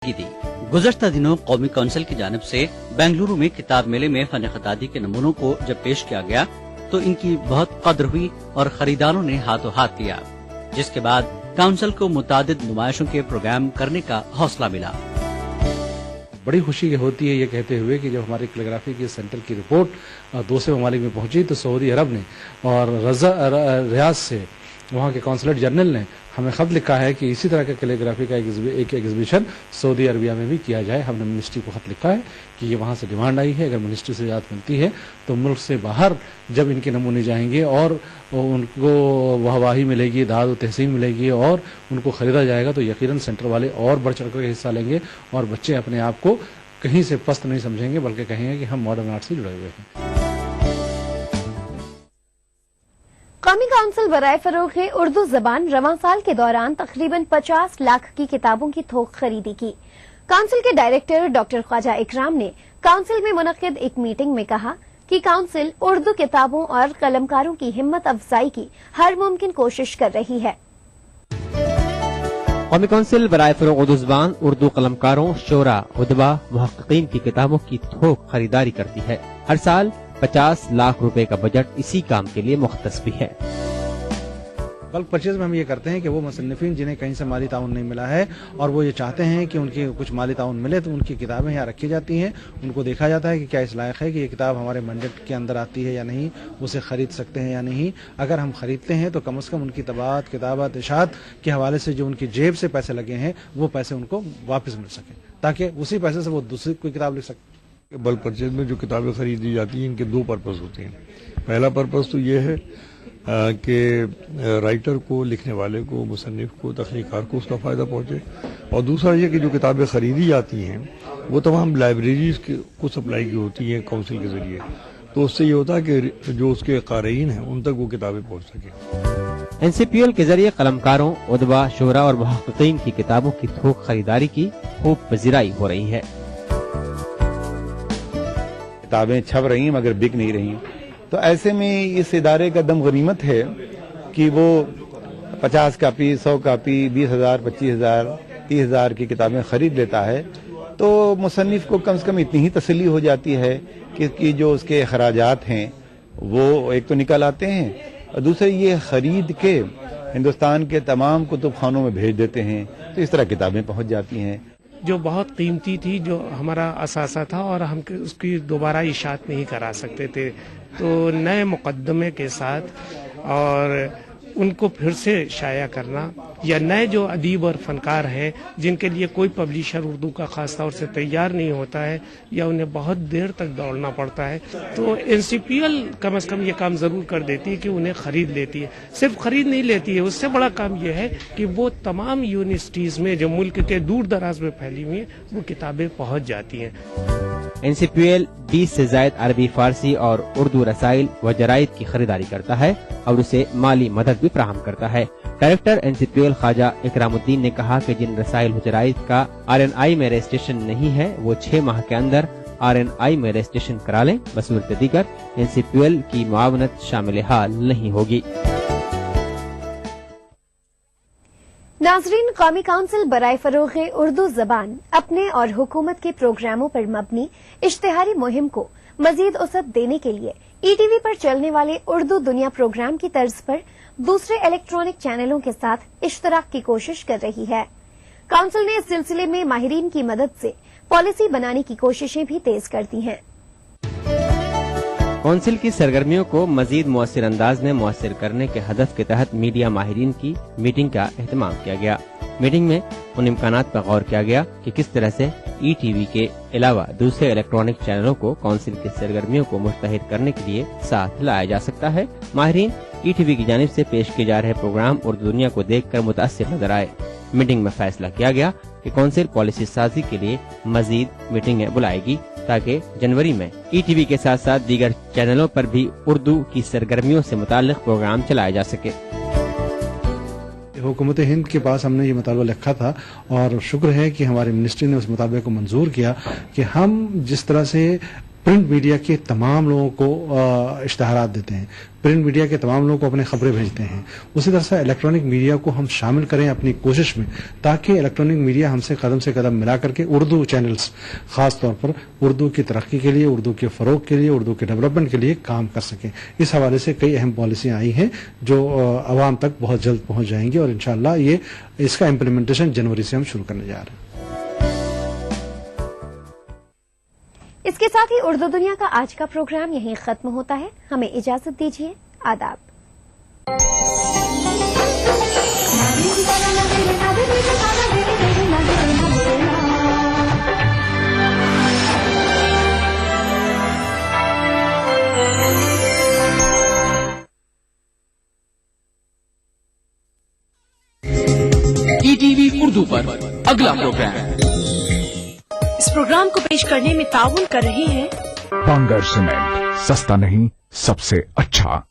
की दी। गुज़श्ता दिनों कौमी काउंसिल की जानिब से बेंगलुरु में किताब मेले में फन खतादी के नमूनों को जब पेश किया गया तो इनकी बहुत कद्र हुई और खरीदारों ने हाथों हाथ लिया, जिसके बाद काउंसिल को मुतादिद नुमाइशों के प्रोग्राम करने का हौसला मिला। बड़ी खुशी होती है ये कहते हुए कि जब हमारी कैलीग्राफी की सेंटर की रिपोर्ट दूसरे ममालिक में पहुंची तो सऊदी अरब ने और रियाद से वहाँ के कौंसलेट जनरल ने हमें ख़त लिखा है कि इसी तरह का कैलीग्राफी का एक एग्जीबिशन सऊदी अरबिया में भी किया जाए। हमने मिनिस्ट्री को ख़त लिखा है कि ये वहाँ से डिमांड आई है, अगर मिनिस्ट्री से इजाज़त मिलती है तो मुल्क से बाहर जब इनके नमूने जाएंगे और उनको वाहवाही मिलेगी, दाद व तहसीन मिलेगी और उनको ख़रीदा जाएगा तो यकीनन सेंटर वाले और बढ़ चढ़ कर हिस्सा लेंगे और बच्चे अपने आप को कहीं से पस्त नहीं समझेंगे बल्कि कहेंगे कि हम मॉडर्न आर्ट से जुड़े हुए हैं। कौमी काउंसिल बराए फरोग़ उर्दू जबान रवां साल के दौरान तकरीबन 50 लाख की किताबों की थोक खरीदी की। काउंसिल के डायरेक्टर डॉक्टर ख्वाजा इकराम ने काउंसिल में मुनक्किद एक मीटिंग में कहा कि काउंसिल उर्दू किताबों और कलमकारों की हिम्मत अफजाई की हर मुमकिन कोशिश कर रही है। कौमी काउंसिल बराए फरोग़ उर्दू ज़बान उर्दू कलमकारों, शोरा, उदबा, मुहक्किकीन की किताबों की थोक खरीदारी करती है। हर साल 50 लाख रुपए का बजट इसी काम के लिए मुख्तस भी है। बल्क परचेज में हम ये करते हैं कि वो मुसन्निफीन जिन्हें कहीं से माली ताउन नहीं मिला है और वो ये चाहते हैं कि उनकी कुछ माली ताउन मिले तो उनकी किताबें यहाँ रखी जाती हैं, उनको देखा जाता है कि क्या इस लायक है कि ये किताब हमारे मंडेट के अंदर आती है या नहीं, उसे खरीद सकते हैं या नहीं। अगर हम खरीदते हैं तो कम से कम उनकी तबात, किताबत, इशात के हवाले से जो उनकी जेब से पैसे लगे हैं वो पैसे उनको वापस मिल सके ताकि उसी पैसे से वो दूसरी कोई किताब लिख सके। बल्क परचेज में जो किताबें खरीदी जाती हैं इनके दो पर्पस होते हैं। पहला पर्पस तो ये है कि राइटर को, लिखने वाले को, मुसन्निफ को, तख्लीकार को उसका फ़ायदा पहुँचे, और दूसरा ये कि जो किताबें खरीदी जाती हैं वो तमाम लाइब्रेरीज को सप्लाई की होती हैं काउंसिल के ज़रिए, तो उससे ये होता है कि जो उसके क़ारीन हैं उन तक वो किताबें पहुँच सकें। NCPL के जरिए कलमकारों, उदबा, शोरा और मुहक्किकीन की किताबों की थोक खरीदारी की खूब पजीराई हो रही है। किताबें छप रही हैं मगर बिक नहीं रही, तो ऐसे में इस इदारे का दम गनीमत है कि वो 50 कापी, 100 कापी, 20,000, 25,000, 30,000 की किताबें खरीद लेता है, तो मुसन्निफ को कम से कम इतनी ही तसल्ली हो जाती है कि जो उसके अखराजात हैं वो एक तो निकल आते हैं और दूसरे ये खरीद के हिंदुस्तान के तमाम कुतुब खानों में भेज देते हैं, तो इस तरह किताबें पहुंच जाती हैं। जो बहुत कीमती थी, जो हमारा असासा था और हम उसकी दोबारा इशात नहीं करा सकते थे, तो नए मुकदमे के साथ और उनको फिर से शाया करना, या नए जो अदीब और फनकार हैं जिनके लिए कोई पब्लिशर उर्दू का खास तौर से तैयार नहीं होता है या उन्हें बहुत देर तक दौड़ना पड़ता है, तो NCPL कम से कम ये काम ज़रूर कर देती है कि उन्हें ख़रीद लेती है। सिर्फ ख़रीद नहीं लेती है, उससे बड़ा काम यह है कि वो तमाम यूनिवर्सिटीज़ में जो मुल्क के दूर दराज में फैली हुई हैं वो किताबें पहुँच जाती हैं। NCPL 20 से ज़ायद अरबी, फारसी और उर्दू रसाइल व जराइद की खरीदारी करता है और उसे माली मदद भी फराहम करता है। डायरेक्टर NCPL ख्वाजा इकरामुद्दीन ने कहा कि जिन रसाइल व जराइद का RNI में रजिस्ट्रेशन नहीं है वो 6 माह के अंदर RNI में रजिस्ट्रेशन करा लें, बसूरत दीगर NCPL की मुआवनत शामिल हाल नहीं होगी। नाजरीन, कौमी काउंसिल बराए फरोग़ उर्दू जबान अपने और हुकूमत के प्रोग्रामों पर मबनी इश्तिहारी मुहिम को मजीद वसअत देने के लिए ETV पर चलने वाले उर्दू दुनिया प्रोग्राम की तर्ज पर दूसरे इलेक्ट्रॉनिक चैनलों के साथ इश्तराक की कोशिश कर रही है। काउंसिल ने इस सिलसिले में माहिरीन की मदद से पॉलिसी बनाने की कोशिशें भी तेज कर दी हैं। काउंसिल की सरगर्मियों को मजीद मुअस्सिर अंदाज में मुअस्सिर करने के हदफ के तहत मीडिया माहिरीन की मीटिंग का एहतमाम किया गया। मीटिंग में उन इम्कानात पर गौर किया गया कि किस तरह से ETV के अलावा दूसरे इलेक्ट्रॉनिक चैनलों को काउंसिल की सरगर्मियों को मुस्तहिद करने के लिए साथ लाया जा सकता है। माहिरीन ETV की जानिब से पेश किए जा रहे प्रोग्राम उर्दू दुनिया को देखकर मुतासिर नजर आए। मीटिंग में फैसला किया गया कि काउंसिल पॉलिसी साजी के लिए मजीद मीटिंगें बुलाएगी ताकि जनवरी में ETV के साथ साथ दीगर चैनलों पर भी उर्दू की सरगर्मियों से मुताल्लिक प्रोग्राम चलाए जा सके। हुकूमत हिंद के पास हमने ये मुतालबा लिखा था और शुक्र है कि हमारी मिनिस्ट्री ने उस मुतालबे को मंजूर किया कि हम जिस तरह से प्रिंट मीडिया के तमाम लोगों को इश्तहारात देते हैं, प्रिंट मीडिया के तमाम लोगों को अपने खबरें भेजते हैं। उसी तरह से इलेक्ट्रॉनिक मीडिया को हम शामिल करें अपनी कोशिश में, ताकि इलेक्ट्रॉनिक मीडिया हमसे कदम मिला करके उर्दू चैनल्स खास तौर पर उर्दू की तरक्की के लिए, उर्दू के फरोग के लिए, उर्दू के डेवलपमेंट के लिए काम कर सकें। इस हवाले से कई अहम पॉलिसियां आई हैं जो अवाम तक बहुत जल्द पहुंच जाएंगी और इंशाअल्लाह ये इसका इम्प्लीमेंटेशन जनवरी से हम शुरू करने जा रहे हैं। इसके साथ ही उर्दू दुनिया का आज का प्रोग्राम यहीं खत्म होता है। हमें इजाजत दीजिए। आदाब। ईटीवी उर्दू पर अगला प्रोग्राम। इस प्रोग्राम को पेश करने में ताउन कर रहे हैं बांगर सीमेंट, सस्ता नहीं सबसे अच्छा।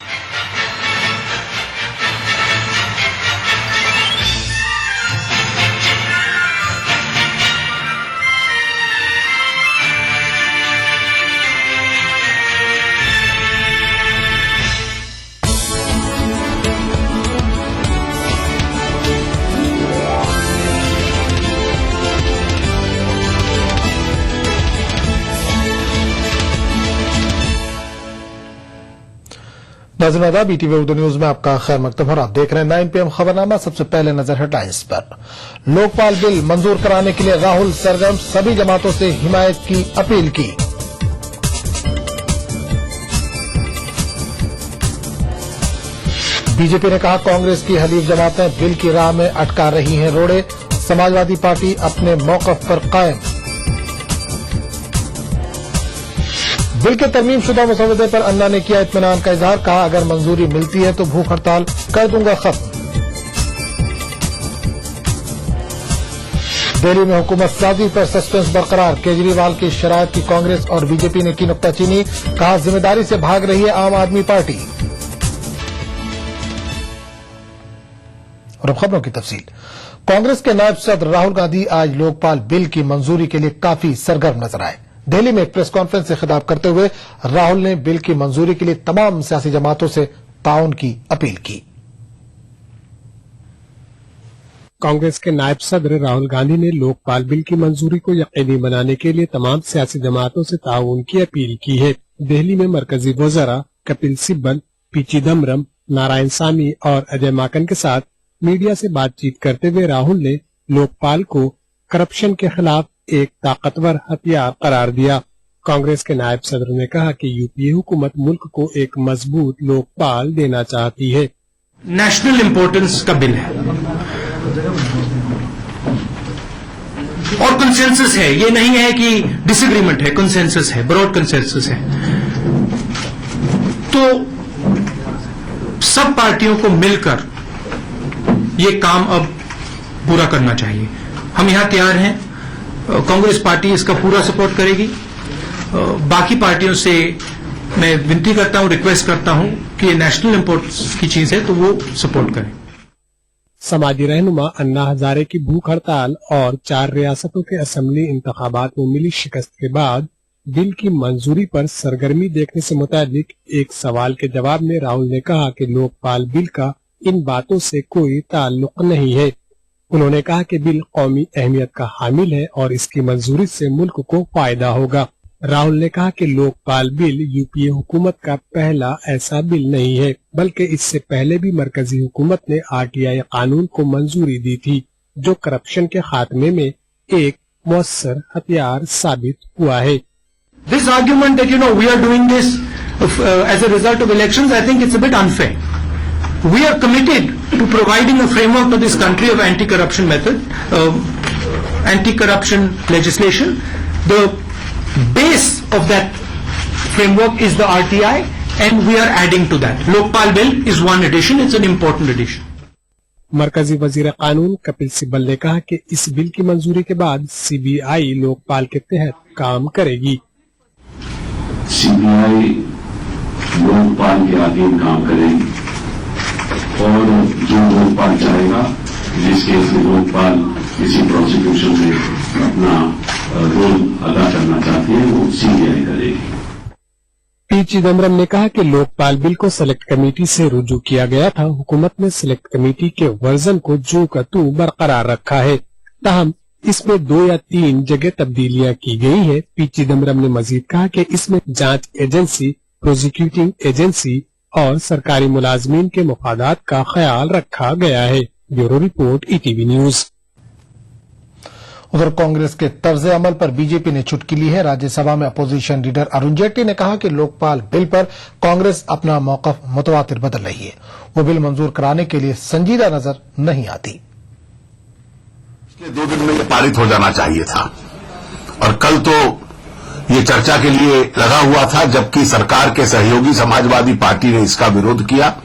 नाज़रीन आदाब, ईटीवी उर्दू न्यूज में आपका खैर मकदम और आप देख रहे हैं 9 PM खबरनामा। सबसे पहले नजर हेडलाइंस पर। लोकपाल बिल मंजूर कराने के लिए राहुल सरगर्म, सभी जमातों से हिमायत की अपील की। बीजेपी ने कहा कांग्रेस की हलीफ जमातें बिल की राह में अटका रही हैं रोड़े, समाजवादी पार्टी अपने मौकफ पर कायम। बिल के तरमीमशुदा मसौदे पर अन्ना ने किया इत्मीनान का इजहार, कहा अगर मंजूरी मिलती है तो भूख हड़ताल कर दूंगा खत्म। दिल्ली में हुकूमत साजी पर सस्पेंस बरकरार, केजरीवाल की शरायत की कांग्रेस और बीजेपी ने की नुक्ताचीनी, कहा जिम्मेदारी से भाग रही है आम आदमी पार्टी। और अब खबरों की तफसील। कांग्रेस के नायब सदर राहुल गांधी आज लोकपाल बिल की मंजूरी के लिए काफी सरगर्म नजर आए। दिल्ली में एक प्रेस कॉन्फ्रेंस से खिताब करते हुए राहुल ने बिल की मंजूरी के लिए तमाम सियासी जमातों से ताउन की अपील की। कांग्रेस के नायब सदर राहुल गांधी ने लोकपाल बिल की मंजूरी को यकीनी बनाने के लिए तमाम सियासी जमातों से ताउन की अपील की है। दिल्ली में मरकजी वज़रा कपिल सिब्बल, पी चिदम्बरम, नारायण सामी और अजय माकन के साथ मीडिया से बातचीत करते हुए राहुल ने लोकपाल को करप्शन के खिलाफ एक ताकतवर हथियार करार दिया। कांग्रेस के नायब सदर ने कहा कि यूपीए हुकूमत मुल्क को एक मजबूत लोकपाल देना चाहती है। नेशनल इम्पोर्टेंस का बिल है और कंसेंसस है, ये नहीं है कि डिसएग्रीमेंट है, कंसेंसस है, ब्रॉड कंसेंसस है। तो सब पार्टियों को मिलकर ये काम अब पूरा करना चाहिए। हम यहां तैयार हैं, कांग्रेस पार्टी इसका पूरा सपोर्ट करेगी। बाकी पार्टियों से मैं विनती करता हूं, रिक्वेस्ट करता हूं कि ये नेशनल इम्पोर्टेंस की चीज है तो वो सपोर्ट करें। समाजी रहनुमा अन्ना हजारे की भूख हड़ताल और 4 रियासतों के असेंबली इंतखाबात में मिली शिकस्त के बाद बिल की मंजूरी पर सरगर्मी देखने से मुताबिक एक सवाल के जवाब में राहुल ने कहा कि लोकपाल बिल का इन बातों से कोई ताल्लुक नहीं है। उन्होंने कहा कि बिल कौमी अहमियत का हामिल है और इसकी मंजूरी से मुल्क को फायदा होगा। राहुल ने कहा कि लोकपाल बिल यूपीए हुकूमत का पहला ऐसा बिल नहीं है, बल्कि इससे पहले भी मरकजी हुकूमत ने आरटीआई कानून को मंजूरी दी थी, जो करप्शन के खात्मे में एक मौसर हथियार साबित हुआ है। This argument that we are doing this as a result of elections, I think it's a bit unfair. We are committed to providing a framework to this country of anti-corruption method, anti-corruption legislation. The base of that framework is the RTI, and we are adding to that. Lokpal bill is one addition. It's an important addition. मरकजी वजीर कानून कपिल सिब्बल ने कहा कि इस bill की मंजूरी के बाद सीबीआई लोकपाल के तहत काम करेगी। सीबीआई लोकपाल के अधीन काम करेगी और जो लोकपाल चाहेगा, जिस केस में लोकपाल किसी प्रोसिक्यूशन में अपना रोल अदा करना चाहती है, वो सीबीआई करेगी। चिदम्बरम ने कहा कि लोकपाल बिल को सिलेक्ट कमेटी से रुजू किया गया था। हुकूमत ने सिलेक्ट कमेटी के वर्जन को जो का तू बरकरार रखा है, ताहम इसमें 2 या 3 जगह तब्दीलियां की गई है। पी चिदम्बरम ने मजीद कहा कि इसमें जांच एजेंसी, प्रोसिक्यूटिंग एजेंसी और सरकारी मुलाजमीन के मफादात का ख्याल रखा गया है। Bureau report, ETV news. उधर कांग्रेस के तर्ज अमल पर बीजेपी ने चुटकी ली है। राज्यसभा में अपोजिशन लीडर अरुण जेटली ने कहा कि लोकपाल बिल पर कांग्रेस अपना मौकफ मुतवातिर बदल रही है। वो बिल मंजूर कराने के लिए संजीदा नजर नहीं आती। पिछले 2 दिन में ये पारित हो जाना चाहिए था और कल तो ये चर्चा के लिए लगा हुआ था, जबकि सरकार के सहयोगी समाजवादी पार्टी ने इसका विरोध किया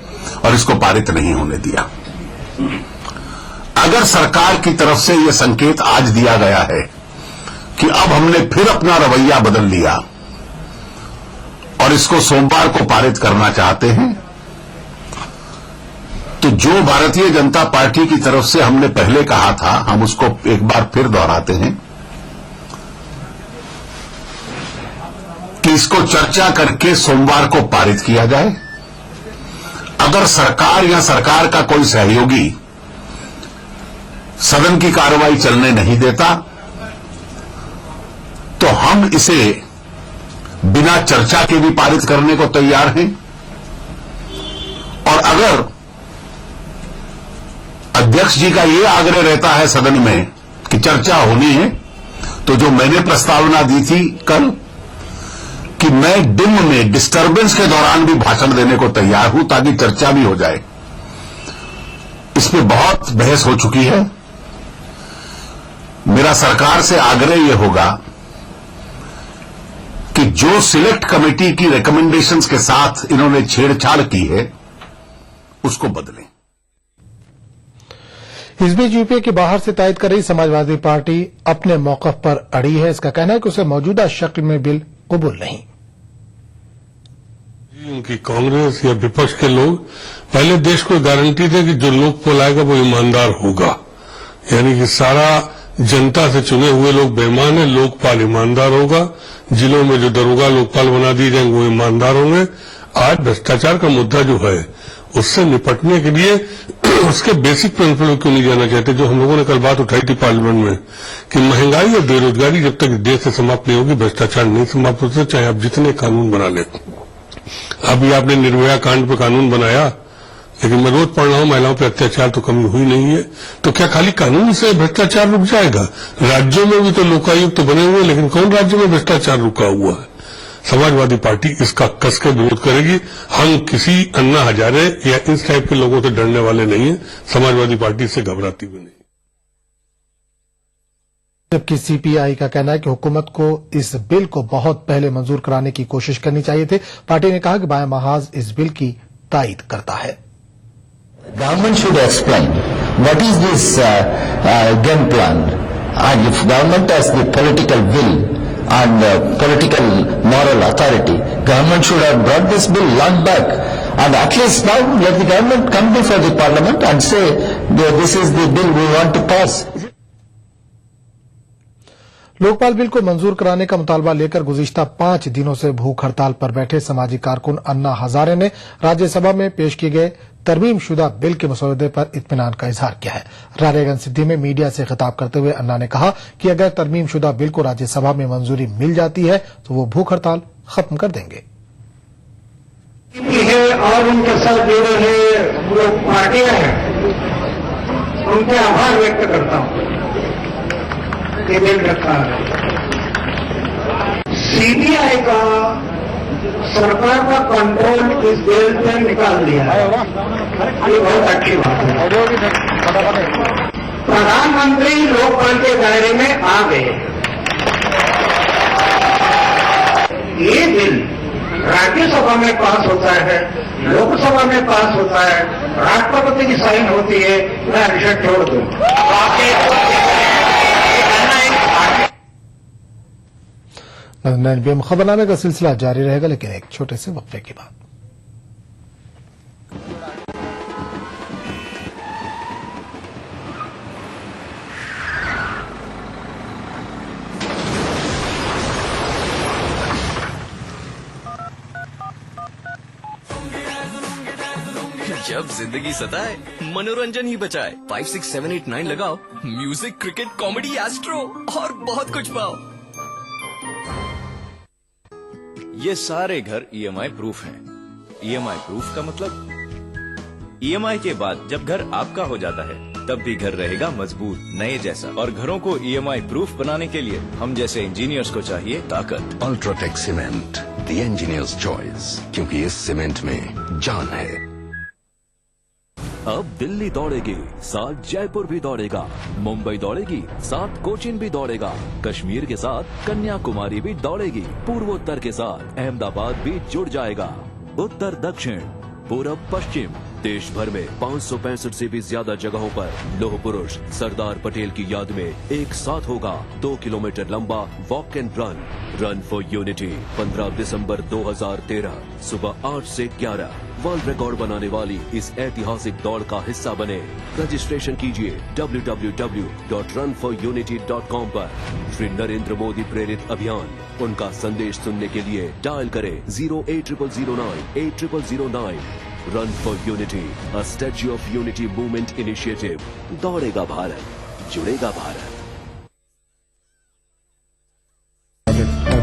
और इसको पारित नहीं होने दिया। अगर सरकार की तरफ से यह संकेत आज दिया गया है कि अब हमने फिर अपना रवैया बदल लिया और इसको सोमवार को पारित करना चाहते हैं, तो जो भारतीय जनता पार्टी की तरफ से हमने पहले कहा था, हम उसको एक बार फिर दोहराते हैं कि इसको चर्चा करके सोमवार को पारित किया जाए। अगर सरकार या सरकार का कोई सहयोगी सदन की कार्रवाई चलने नहीं देता तो हम इसे बिना चर्चा के भी पारित करने को तैयार हैं। और अगर अध्यक्ष जी का ये आग्रह रहता है सदन में कि चर्चा होनी है, तो जो मैंने प्रस्तावना दी थी कल कि मैं डिम में डिस्टर्बेंस के दौरान भी भाषण देने को तैयार हूं ताकि चर्चा भी हो जाए, इस पे बहुत बहस हो चुकी है। मेरा सरकार से आग्रह यह होगा कि जो सिलेक्ट कमेटी की रिकमेंडेशंस के साथ इन्होंने छेड़छाड़ की है उसको बदलें। इस बीच यूपीए के बाहर से तायद कर रही समाजवादी पार्टी अपने मौकफ पर अड़ी है। इसका कहना है कि उसे मौजूदा शक्ल में बिल कबूल नहीं। उनकी कांग्रेस या विपक्ष के लोग पहले देश को गारंटी थे कि जो लोकपाल आएगा वो ईमानदार होगा, यानी कि सारा जनता से चुने हुए लोग बेईमान है, लोकपाल ईमानदार होगा। जिलों में जो दरोगा लोकपाल बना दिए जाएंगे वो ईमानदार होंगे। आज भ्रष्टाचार का मुद्दा जो है उससे निपटने के लिए उसके बेसिक प्रिंसिपल क्यों नहीं जाना चाहते, जो हम लोगों ने कल बात उठाई थी पार्लियामेंट में कि महंगाई और बेरोजगारी जब तक देश से समाप्त नहीं होगी, भ्रष्टाचार नहीं समाप्त होता, चाहे आप जितने कानून बना ले। अभी आपने निर्भया कांड पे कानून बनाया, लेकिन मैं रोज पढ़ रहा हूं महिलाओं पे अत्याचार तो कमी हुई नहीं है। तो क्या खाली कानून से भ्रष्टाचार रुक जाएगा? राज्यों में भी तो लोकायुक्त तो बने हुए, लेकिन कौन राज्य में भ्रष्टाचार रुका हुआ है? समाजवादी पार्टी इसका कस के विरोध करेगी। हम किसी अन्ना हजारे या इस टाइप के लोगों से डरने वाले नहीं है, समाजवादी पार्टी से घबराती भी नहीं। जबकि सीपीआई का कहना है कि हुकूमत को इस बिल को बहुत पहले मंजूर कराने की कोशिश करनी चाहिए थी। पार्टी ने कहा कि बायां महाज इस बिल की तायीद करता है। Government should explain what is this game plan, and if government has the political will and political moral authority, government should have brought this bill long back, and at least now let the government come before the parliament and say this is the bill we want to pass. Lokpal bill को मंजूर कराने का मुतालबा लेकर गुज़िश्ता 5 दिनों से भूख हड़ताल पर बैठे समाजी कारकुन अन्ना हजारे ने राज्यसभा में पेश किए गए तरमीमशुदा बिल के मसौदे पर इत्मीनान का इजहार किया है। रालेगंज सिद्धि में मीडिया से खिताब करते हुए अन्ना ने कहा कि अगर तरमीमशुदा बिल को राज्यसभा में मंजूरी मिल जाती है तो वो भूख हड़ताल खत्म कर देंगे। और उनके साथ जुड़े हुए जो पार्टियां हैं उनके आभार व्यक्त करता हूं। ये बिल रखा है, सीबीआई का सरकार का कंट्रोल इस बिल पे निकाल दिया है, ये बहुत अच्छी बात है। प्रधानमंत्री लोकपाल के दायरे में आ गए। ये बिल राज्यसभा में पास होता है, लोकसभा में पास होता है, राष्ट्रपति की साइन होती है, मैं विषय छोड़ दूं। खबरनामे का सिलसिला जारी रहेगा, लेकिन एक छोटे से वक्फे के बाद। जब जिंदगी सताए मनोरंजन ही बचाए 5, 6, 7, 8, 9 लगाओ, म्यूजिक, क्रिकेट, कॉमेडी, एस्ट्रो और बहुत कुछ पाओ। ये सारे घर EMI प्रूफ हैं। EMI प्रूफ का मतलब EMI के बाद जब घर आपका हो जाता है तब भी घर रहेगा मजबूत, नए जैसा। और घरों को EMI प्रूफ बनाने के लिए हम जैसे इंजीनियर्स को चाहिए ताकत। UltraTech cement, the engineers choice, क्योंकि इस सीमेंट में जान है। अब दिल्ली दौड़ेगी, साथ जयपुर भी दौड़ेगा, मुंबई दौड़ेगी, साथ कोचीन भी दौड़ेगा, कश्मीर के साथ कन्याकुमारी भी दौड़ेगी, पूर्वोत्तर के साथ अहमदाबाद भी जुड़ जाएगा। उत्तर दक्षिण पूरब पश्चिम देश भर में 565 से भी ज्यादा जगहों पर लौह पुरुष सरदार पटेल की याद में एक साथ होगा 2 किलोमीटर लंबा walk and run for unity. 15 दिसंबर 2013 सुबह 8 से 11 वर्ल्ड रिकॉर्ड बनाने वाली इस ऐतिहासिक दौड़ का हिस्सा बने। रजिस्ट्रेशन कीजिए www.runforunity.com पर। श्री नरेंद्र मोदी प्रेरित अभियान, उनका संदेश सुनने के लिए डायल करें 08009 run for unity, a statue of unity movement initiative. दौड़ेगा भारत, जुड़ेगा भारत।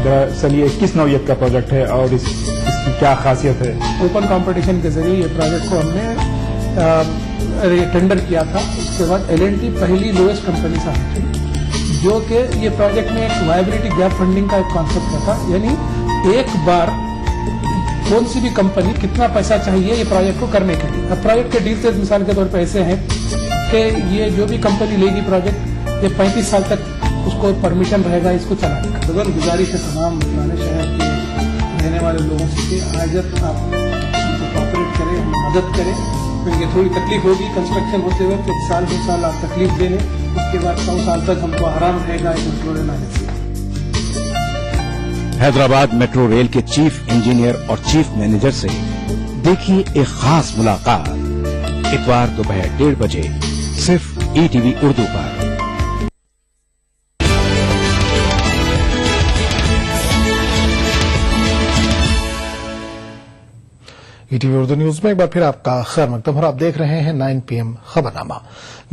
दरअसल ये किस नौयत का प्रोजेक्ट है और इसकी क्या खासियत है? ओपन कंपटीशन के जरिए ये प्रोजेक्ट को हमने टेंडर किया था। उसके बाद L&T पहली लोएस्ट कंपनी साबित हुई, जो कि ये प्रोजेक्ट में एक वायबिलिटी गैप फंडिंग का एक कॉन्सेप्ट था, यानी एक बार कौन सी भी कंपनी कितना पैसा चाहिए ये प्रोजेक्ट को करने के लिए। अब प्रोजेक्ट के डिटेल्स मिसाल के तौर पर ऐसे हैं कि ये जो भी कंपनी लेगी प्रोजेक्ट, ये 35 साल तक उसको परमिशन रहेगा इसको चलाने का। अगर गुजारिश है तमाम पुराने शहर के रहने वाले लोगों से कि आज आप कोऑपरेट करें, मदद करें, क्योंकि थोड़ी तकलीफ होगी कंस्ट्रक्शन होते हुए, 1 साल 2 साल आप तकलीफ दे लें, उसके बाद 100 साल तक हमको आराम रहेगा इस इंश्योरेंस आने से। हैदराबाद मेट्रो रेल के चीफ इंजीनियर और चीफ मैनेजर से देखिए एक खास मुलाकात इतवार दोपहर 1:30 बजे सिर्फ ETV उर्दू पर। ETV उर्दू न्यूज में एक बार फिर आपका खैर मकदम और आप देख रहे हैं 9 PM खबरनामा।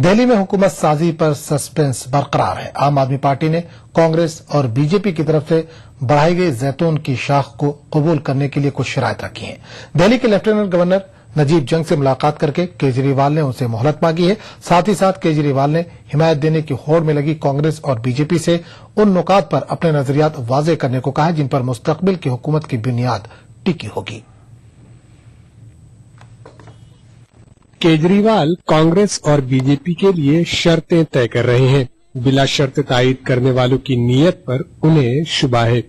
दिल्ली में हुकूमत साजी पर सस्पेंस बरकरार है। आम आदमी पार्टी ने कांग्रेस और बीजेपी की तरफ से बढ़ाई गई जैतून की शाख को कबूल करने के लिए कुछ शराइत रखी हैं। दिल्ली के लेफ्टिनेंट गवर्नर नजीब जंग से मुलाकात करके केजरीवाल ने उनसे मोहलत मांगी है। साथ ही साथ केजरीवाल ने हिमायत देने की होड़ में लगी कांग्रेस और बीजेपी से उन नुकात पर अपने नजरियात वाजे करने को कहा है जिन पर मुस्तकबिल की हुकूमत की बुनियाद टिकी होगी। केजरीवाल कांग्रेस और बीजेपी के लिए शर्तें तय कर रहे हैं। बिला शर्त तायद करने वालों की नीयत पर उन्हें शुबा है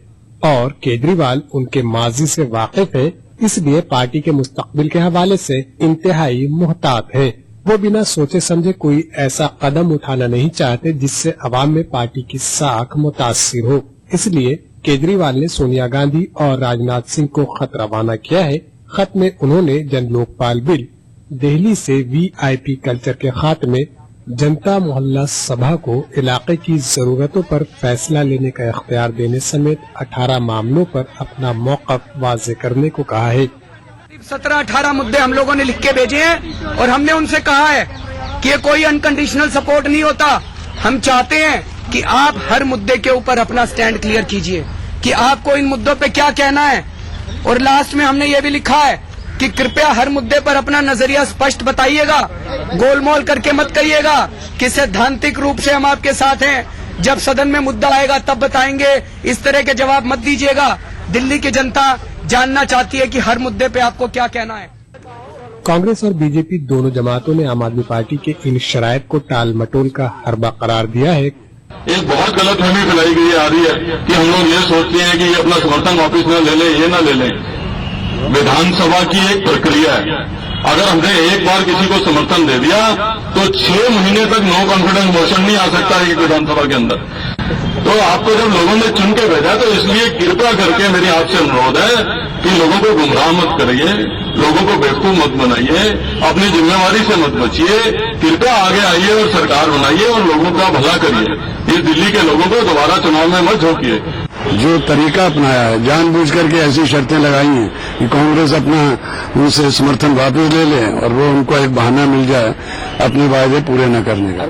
और केजरीवाल उनके माजी से वाकिफ है, इसलिए पार्टी के मुस्तकबिल के हवाले से इंतहाई मुहतात है। वो बिना सोचे समझे कोई ऐसा कदम उठाना नहीं चाहते जिससे अवाम में पार्टी की साख मुतासिर हो। इसलिए केजरीवाल ने सोनिया गांधी और राजनाथ सिंह को खत रवाना किया है। खत में उन्होंने जन लोकपाल बिल, दिल्ली से VIP कल्चर के खात्मे, जनता मोहल्ला सभा को इलाके की जरूरतों पर फैसला लेने का इख्तियार देने समेत 18 मामलों पर अपना मौक़िफ़ वाज़े करने को कहा है। 17-18 मुद्दे हम लोगों ने लिख के भेजे हैं और हमने उनसे कहा है कि ये कोई अनकंडीशनल सपोर्ट नहीं होता। हम चाहते हैं कि आप हर मुद्दे के ऊपर अपना स्टैंड क्लियर कीजिए कि आपको इन मुद्दों पे क्या कहना है। और लास्ट में हमने ये भी लिखा है कि कृपया हर मुद्दे पर अपना नजरिया स्पष्ट बताइएगा, गोलमोल करके मत कहिएगा कि सैद्धांतिक रूप से हम आपके साथ हैं, जब सदन में मुद्दा आएगा तब बताएंगे, इस तरह के जवाब मत दीजिएगा। दिल्ली की जनता जानना चाहती है कि हर मुद्दे पे आपको क्या कहना है। कांग्रेस और बीजेपी दोनों जमातों ने आम आदमी पार्टी के इन शराइत को टाल मटोल का हरबा करार दिया है। एक बहुत गलतफहमी फैलाई गई आ रही है कि हम लोग ये सोचते हैं कि ये अपना समर्थन वापस न ले लें, ये न ले लें। विधानसभा की एक प्रक्रिया है, अगर हमने एक बार किसी को समर्थन दे दिया तो 6 महीने तक नो कॉन्फिडेंस मोशन नहीं आ सकता है विधानसभा के अंदर। तो आपको जब लोगों ने चुन के भेजा तो इसलिए कृपया करके मेरी आपसे अनुरोध है कि लोगों को गुमराह मत करिए, लोगों को बेवकूफ मत बनाइए, अपनी जिम्मेवारी से मत बचिए, कृपया आगे आइए और सरकार बनाइए और लोगों का भला करिए। इस दिल्ली के लोगों को दोबारा चुनाव में मत झोंकिए। जो तरीका अपनाया है, जानबूझ करके ऐसी शर्तें लगाई हैं कि कांग्रेस अपना उनसे समर्थन वापस ले ले और वो उनको एक बहाना मिल जाए अपने वायदे पूरे न करने का।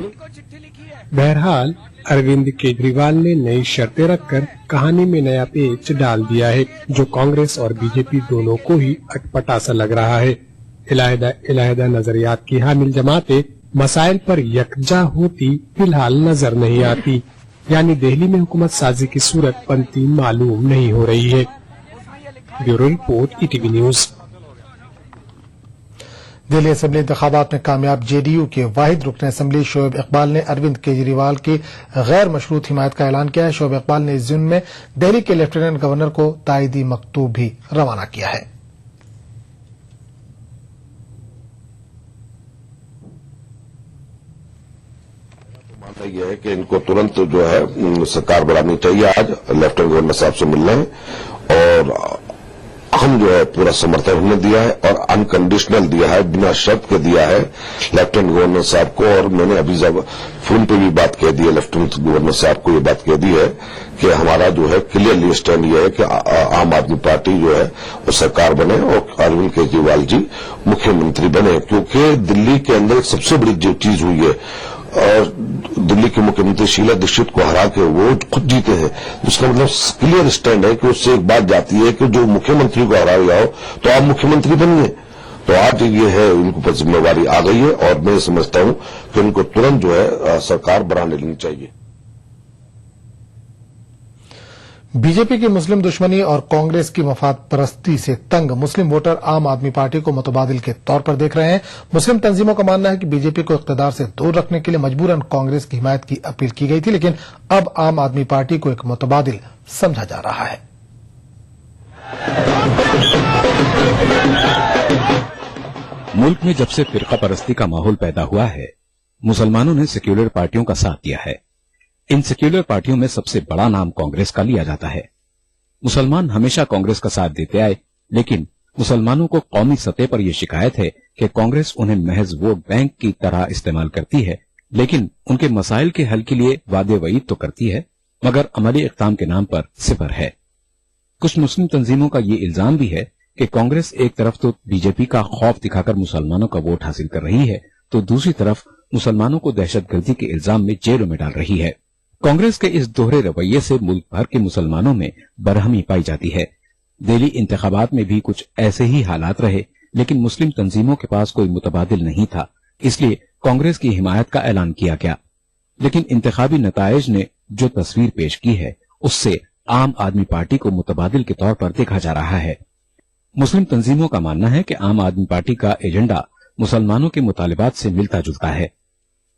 बहरहाल अरविंद केजरीवाल ने नई शर्तें रखकर कहानी में नया पेच डाल दिया है, जो कांग्रेस और बीजेपी दोनों को ही अटपटा सा लग रहा है। इलाहिदा नजरियात की हामिल जमातें मसाइल पर यकजा होती फिलहाल नजर नहीं आती, यानी दिल्ली में हुकूमत साजी की सूरत बनती मालूम नहीं हो रही है। Bureau report, ETV news. Delhi assembly इंतखाबात में कामयाब जेडीयू के वाहिद रुकन असेंबली शोएब इकबाल ने अरविंद केजरीवाल की गैर मशरूत हिमायत का ऐलान किया है। शोएब इकबाल ने इस जुम्मे में दिल्ली के लेफ्टिनेंट गवर्नर को तायदी मकतूब भी रवाना किया है। मानना यह है कि इनको तुरंत जो है सरकार बनानी चाहिए। आज लेफ्टिनेंट गवर्नर साहब से मिल रहे हैं और हम जो है पूरा समर्थन हमने दिया है और अनकंडीशनल दिया है, बिना शर्त के दिया है लेफ्टिनेंट गवर्नर साहब को। और मैंने अभी जब फोन पे भी बात कह दी है, लेफ्टिनेंट गवर्नर साहब को ये बात कह दी है कि हमारा जो है क्लियरली स्टैंड ये है कि आम आदमी पार्टी जो है वो सरकार बने और अरविंद केजरीवाल जी मुख्यमंत्री बने, क्योंकि दिल्ली के अंदर सबसे बड़ी जो चीज हुई है और दिल्ली के मुख्यमंत्री शीला दीक्षित को हरा के वो खुद जीते हैं, उसका मतलब क्लियर स्टैंड है कि उससे एक बात जाती है कि जो मुख्यमंत्री को हरा गया हो तो आप मुख्यमंत्री बन गए। तो आज ये है उनको पर जिम्मेवारी आ गई है और मैं समझता हूं कि उनको तुरंत जो है सरकार बनाने लेनी चाहिए। बीजेपी की मुस्लिम दुश्मनी और कांग्रेस की मफाद परस्ती से तंग मुस्लिम वोटर आम आदमी पार्टी को मुतबादिल के तौर पर देख रहे हैं। मुस्लिम तंजीमों का मानना है कि बीजेपी को इख्तिदार से दूर रखने के लिए मजबूरन कांग्रेस की हिमायत की अपील की गई थी, लेकिन अब आम आदमी पार्टी को एक मुतबादिल समझा जा रहा है। मुल्क में जब से फिरका परस्ती का माहौल पैदा हुआ है, मुसलमानों ने सेक्युलर पार्टियों का साथ दिया है। इन सेक्युलर पार्टियों में सबसे बड़ा नाम कांग्रेस का लिया जाता है। मुसलमान हमेशा कांग्रेस का साथ देते आए, लेकिन मुसलमानों को कौमी सतह पर यह शिकायत है कि कांग्रेस उन्हें महज वोट बैंक की तरह इस्तेमाल करती है, लेकिन उनके मसाइल के हल के लिए वादे वईद तो करती है, मगर अमली इक़दाम के नाम पर सिफर है। कुछ मुस्लिम तंजीमों का ये इल्जाम भी है कि कांग्रेस एक तरफ तो बीजेपी का खौफ दिखाकर मुसलमानों का वोट हासिल कर रही है, तो दूसरी तरफ मुसलमानों को दहशतगर्दी के इल्जाम में जेलों में डाल रही है। कांग्रेस के इस दोहरे रवैये से मुल्क भर के मुसलमानों में बरहमी पाई जाती है। दिल्ली इंतखाबात में भी कुछ ऐसे ही हालात रहे, लेकिन मुस्लिम तंजीमों के पास कोई मुतबादिल नहीं था, इसलिए कांग्रेस की हिमायत का ऐलान किया गया। लेकिन इंतखाबी नताइज ने जो तस्वीर पेश की है, उससे आम आदमी पार्टी को मुतबादिल के तौर पर देखा जा रहा है। मुस्लिम तंजीमों का मानना है कि आम आदमी पार्टी का एजेंडा मुसलमानों के मुतालिबात से मिलता जुलता है,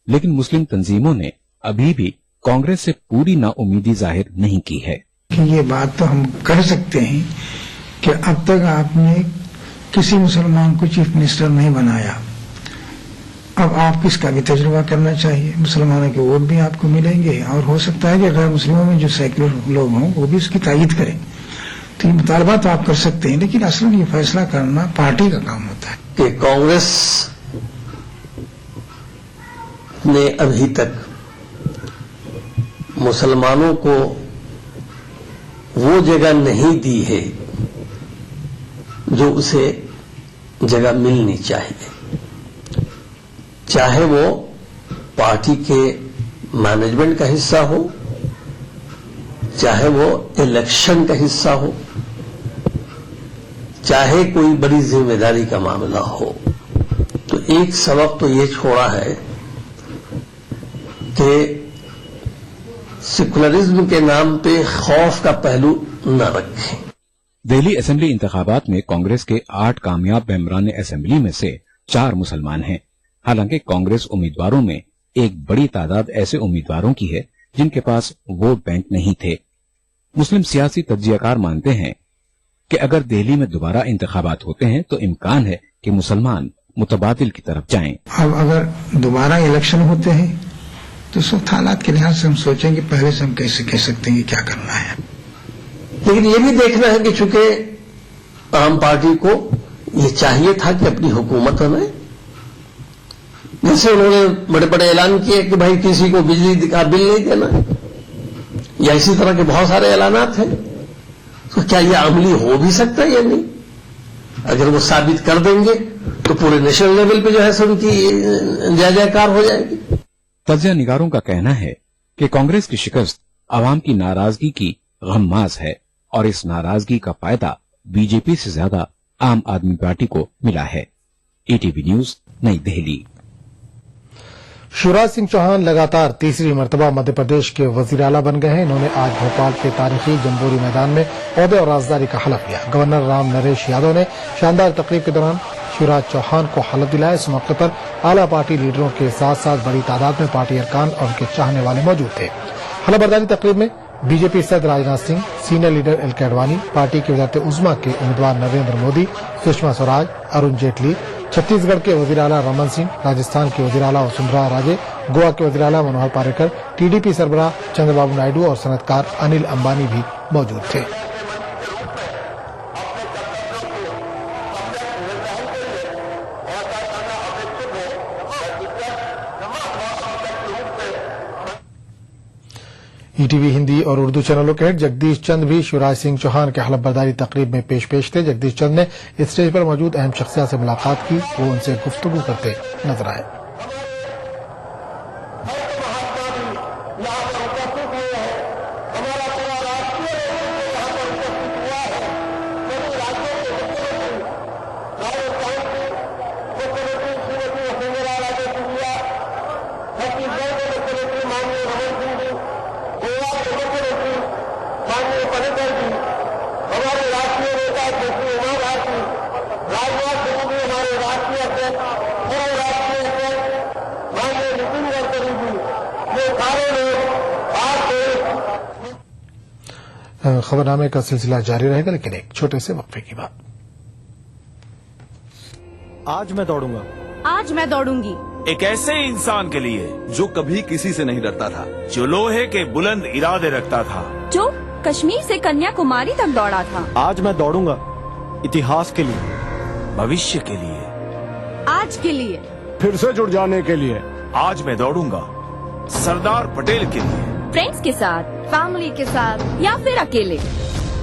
लेकिन मुस्लिम तंजीमों ने अभी भी कांग्रेस से पूरी नाउमीदी जाहिर नहीं की है। ये बात तो हम कर सकते हैं कि अब तक आपने किसी मुसलमान को चीफ मिनिस्टर नहीं बनाया, अब आप इसका भी तजुर्बा करना चाहिए। मुसलमानों के वोट भी आपको मिलेंगे और हो सकता है कि गैर मुस्लिमों में जो सेक्युलर लोग हों वो भी उसकी तायीद करें। तो ये मुतालबा तो आप कर सकते हैं, लेकिन असल में ये फैसला करना पार्टी का काम होता है। कि कांग्रेस ने अभी तक मुसलमानों को वो जगह नहीं दी है जो उसे जगह मिलनी चाहिए, चाहे वो पार्टी के मैनेजमेंट का हिस्सा हो, चाहे वो इलेक्शन का हिस्सा हो, चाहे कोई बड़ी जिम्मेदारी का मामला हो। तो एक सबक तो ये छोड़ा है कि सेकुलरिज्म के नाम पे खौफ का पहलू न रखें। दिल्ली असेंबली इंतखाबात में कांग्रेस के 8 कामयाब मेंबरान असेंबली में से 4 मुसलमान हैं। हालांकि कांग्रेस उम्मीदवारों में एक बड़ी तादाद ऐसे उम्मीदवारों की है जिनके पास वोट बैंक नहीं थे। मुस्लिम सियासी तज्जियाकार मानते हैं कि अगर दिल्ली में दोबारा इंतखाबात होते हैं तो इम्कान है कि मुसलमान मुतबादिल की तरफ जाएं। अब अगर दोबारा इलेक्शन होते हैं तो सब हालात के लिहाज से हम सोचेंगे पहले से हम कैसे कह सकते हैं कि क्या करना है। लेकिन ये भी देखना है कि चूंकि आम पार्टी को ये चाहिए था कि अपनी हुकूमत बनाए, जैसे उन्होंने बड़े बड़े ऐलान किए कि भाई किसी को बिजली का बिल नहीं देना, या इसी तरह के बहुत सारे ऐलानात हैं, तो क्या ये अमली हो भी सकता है या नहीं? अगर वो साबित कर देंगे तो पूरे नेशनल लेवल पे जो है सो उनकी जय जयकार हो जाएगी। तज्जिया निगारों का कहना है कि कांग्रेस की शिकस्त आवाम की नाराजगी की गम्माज है और इस नाराजगी का फायदा बीजेपी से ज्यादा आम आदमी पार्टी को मिला है। ईटीवी न्यूज, नई दिल्ली। शिवराज सिंह चौहान लगातार तीसरी मर्तबा मध्य प्रदेश के वजीर आला बन गए हैं। इन्होंने आज भोपाल के तारीखी जम्बूरी मैदान में ओहदे और राजदारी का हलफ लिया। गवर्नर राम नरेश यादव ने शानदार तकरीब के दौरान शिवराज चौहान को हलफ दिलाया। इस मौके पर आला पार्टी लीडरों के साथ साथ बड़ी तादाद में पार्टी अरकान और उनके चाहने वाले मौजूद थे। हलफ बर्दारी तकरीब में बीजेपी सदर Rajnath Singh, senior leader L के अडवाणी, पार्टी की वज़ारत उज़्मा के उम्मीदवार नरेंद्र मोदी, सुषमा स्वराज, अरुण जेटली, छत्तीसगढ़ के वजीर आला रमन सिंह, राजस्थान के वजीर आला वसुंधरा राजे, गोवा के वजीर आला मनोहर पर्रिकर, टीडीपी सरबराह चंद्रबाबू नायडू और सनतकार अनिल अंबानी भी मौजूद थे। ईटीवी हिंदी और उर्दू चैनलों के हेड जगदीश चंद भी शिवराज सिंह चौहान के हलफ बर्दारी तकरीब में पेश थे। जगदीश चंद ने स्टेज पर मौजूद अहम शख्सियत से मुलाकात की। वो उनसे गुफ्तगू करते नजर आए। खबरनामे का सिलसिला जारी रहेगा, लेकिन एक छोटे से वक्फे की बात। आज मैं दौड़ूंगा, आज मैं दौड़ूंगी एक ऐसे इंसान के लिए जो कभी किसी से नहीं डरता था, जो लोहे के बुलंद इरादे रखता था, जो कश्मीर से कन्याकुमारी तक दौड़ा था। आज मैं दौड़ूंगा इतिहास के लिए, भविष्य के लिए, आज के लिए, फिर से जुड़ जाने के लिए। आज मैं दौड़ूंगा सरदार पटेल के लिए, फ्रेंड्स के साथ, फैमिली के साथ या फिर अकेले।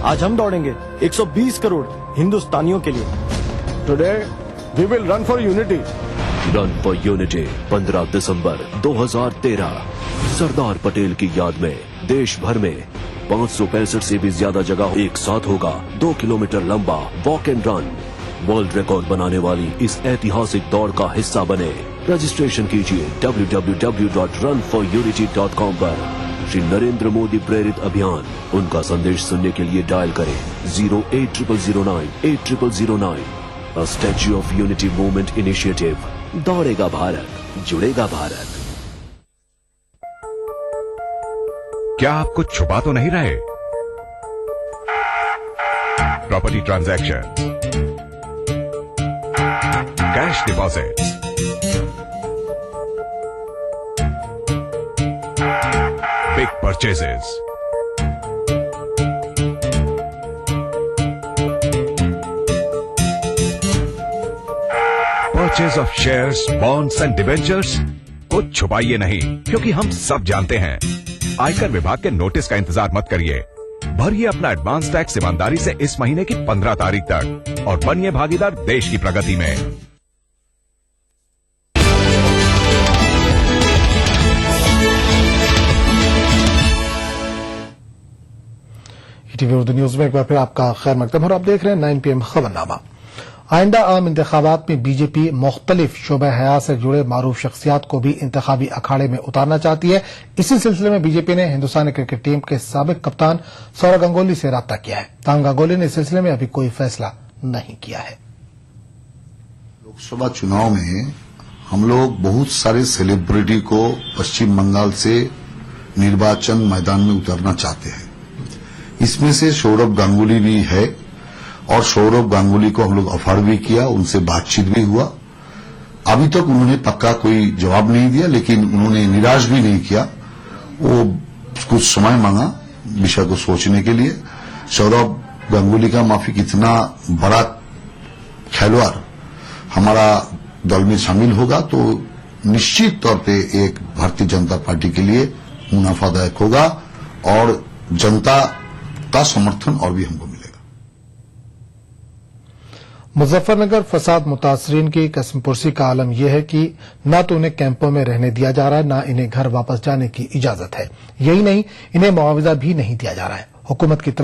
आज हम दौड़ेंगे 120 करोड़ हिंदुस्तानियों के लिए। Today we will run for unity. Run for unity 15 दिसंबर 2013 सरदार पटेल की याद में देश भर में 565 से भी ज्यादा जगह एक साथ होगा 2 किलोमीटर लंबा walk and run. World record बनाने वाली इस ऐतिहासिक दौड़ का हिस्सा बने। रजिस्ट्रेशन कीजिए www.runforunity.com पर। श्री नरेंद्र मोदी प्रेरित अभियान, उनका संदेश सुनने के लिए डायल करें 08009 a statue of unity movement initiative. दौड़ेगा भारत, जुड़ेगा भारत। क्या आप कुछ छुपा तो नहीं रहे? Property transaction, cash deposit, big purchases, purchase of shares, bonds and debentures. कुछ छुपाइए नहीं, क्योंकि हम सब जानते हैं। आयकर विभाग के नोटिस का इंतजार मत करिए। भरिए अपना एडवांस टैक्स ईमानदारी से इस महीने की 15 तारीख तक और बनिए भागीदार देश की प्रगति में। ईटीवी उर्दू न्यूज में एक बार फिर आपका खैर मकदम और आप देख रहे हैं 9 PM खबरनामा। आइंदा आम इंतखाबात में बीजेपी मुख्तलिफ शोबे हयात से जुड़े मारूफ शख्सियात को भी इंतखाबी अखाड़े में उतारना चाहती है। इसी सिलसिले में बीजेपी ने हिंदुस्तानी क्रिकेट टीम के साबिक कप्तान सौरव गांगुली से राब्ता किया है। ताहम गांगुली ने इस सिलसिले में अभी कोई फैसला नहीं किया है। लोकसभा चुनाव में हम लोग बहुत सारे सेलिब्रिटी को पश्चिम बंगाल से निर्वाचन मैदान में उतारना चाहते हैं। इसमें से सौरव गांगुली भी है और सौरव गांगुली को हम लोग ऑफर भी किया, उनसे बातचीत भी हुआ। अभी तक उन्होंने पक्का कोई जवाब नहीं दिया, लेकिन उन्होंने निराश भी नहीं किया। वो कुछ समय मांगा विषय को सोचने के लिए। सौरव गांगुली का माफिक इतना बड़ा खिलवाड़ हमारा दल में शामिल होगा तो निश्चित तौर पे एक भारतीय जनता पार्टी के लिए मुनाफादायक होगा और जनता का समर्थन और भी हमको मिलेगा। मुजफ्फरनगर फसाद मुतासरीन की कसमपुरसी का आलम यह है कि न तो उन्हें कैंपों में रहने दिया जा रहा है, न इन्हें घर वापस जाने की इजाजत है। यही नहीं, इन्हें मुआवजा भी नहीं दिया जा रहा है। हुकूमत की तरफ